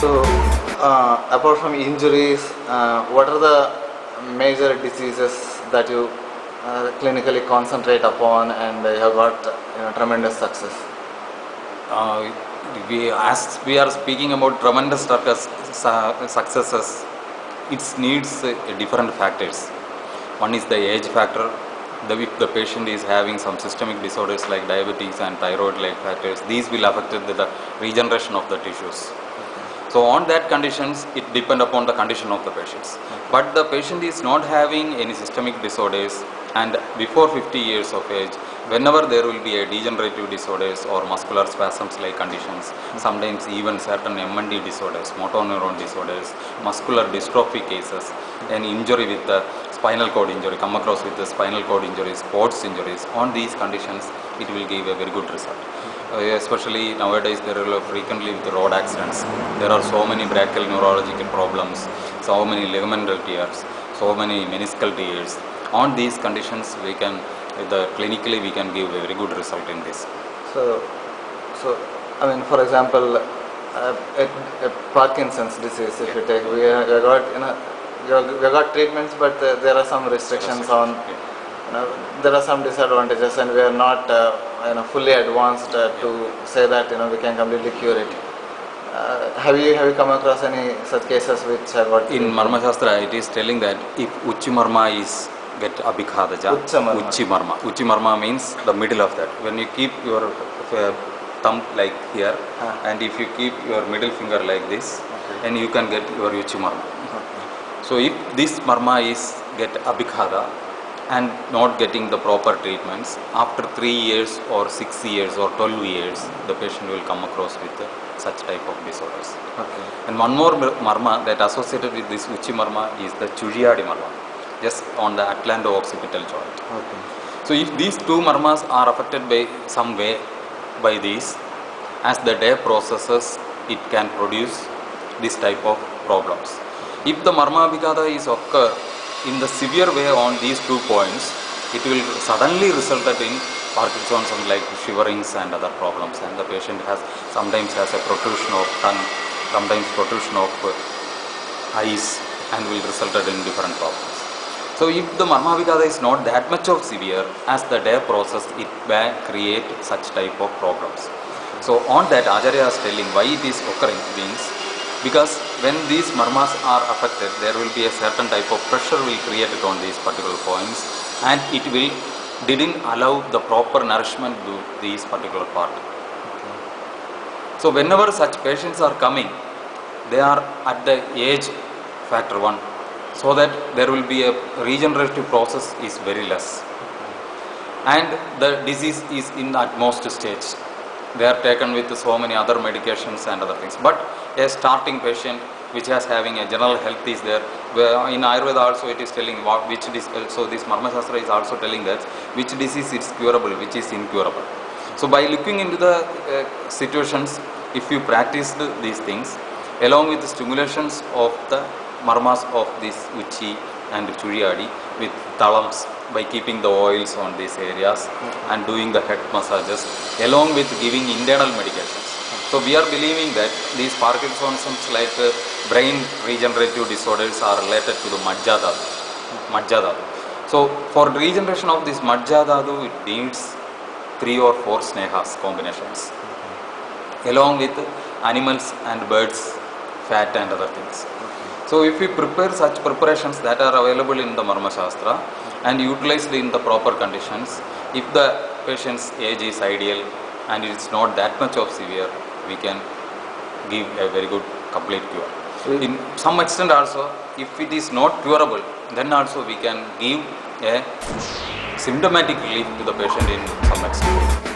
So, apart from injuries, what are the major diseases that you clinically concentrate upon and you have got tremendous success? As we are speaking about tremendous successes, it needs different factors. One is the age factor. If the patient is having some systemic disorders like diabetes and thyroid-like factors, these will affect the regeneration of the tissues. So on that conditions, it depends upon the condition of the patients. But the patient is not having any systemic disorders, and before 50 years of age, whenever there will be a degenerative disorders or muscular spasms like conditions, sometimes even certain MND disorders, motor neuron disorders, muscular dystrophy cases, an injury with the spinal cord injury, come across with the spinal cord injuries, sports injuries, on these conditions, it will give a very good result. Especially nowadays there are frequently with road accidents. There are so many brachial neurological problems, so many ligamental tears, so many meniscal tears. On these conditions, we can, clinically we can give a very good result in this. So I mean, for example, Parkinson's disease, if you take, we have got treatments, but there are some restrictions on. There are some disadvantages, and we are not fully advanced to say that we can completely cure it. Have you come across any such cases which have got? In Marma Shastra, it is telling that if Uchi Marma is get abhikhadaja, Uchi Marma. Uchi Marma means the middle of that. When you keep your thumb like here, and if you keep your middle finger like this, then you can get your Uchi Marma. So if this Marma is get abhikhada and not getting the proper treatments, after 3 years or 6 years or 12 years, the patient will come across with such type of disorders. And one more marma that associated with this Uchi marma is the Chujiyadi marma, just on the atlanto-occipital joint. So if these two marmas are affected by some way by these, as the day processes, it can produce this type of problems. If the marma abhighata is occur in the severe way on these 2 points, it will suddenly result in Parkinson's like shiverings and other problems, and the patient sometimes has a protrusion of tongue, sometimes protrusion of eyes, and will result in different problems. So if the marma abhighata is not that much of severe, as the day process, it may create such type of problems. So on that, Acharya is telling why it is occurring means, because when these marmas are affected, there will be a certain type of pressure will create on these particular points, and it will didn't allow the proper nourishment to these particular part. So whenever such patients are coming, they are at the age factor 1, so that there will be a regenerative process is very less, and the disease is in the utmost stage. They are taken with so many other medications and other things. But a starting patient which has having a general health is there. In Ayurveda also it is telling which disease, so this Marma Shastra is also telling that which disease is curable, which is incurable. So by looking into the situations, if you practice these things, along with the stimulations of the marmas of this Uchi and Chujiyadi with talams, by keeping the oils on these areas and doing the head massages, along with giving internal medications. So we are believing that these Parkinson's like brain regenerative disorders are related to the Majja Dhatu. So for regeneration of this Majja Dhatu, it needs 3 or 4 snehas combinations, along with animals and birds, fat and other things. So if we prepare such preparations that are available in the Marma Shastra and utilized in the proper conditions, if the patient's age is ideal and it is not that much of severe, we can give a very good complete cure. In some extent also, if it is not curable, then also we can give a symptomatic relief to the patient in some extent.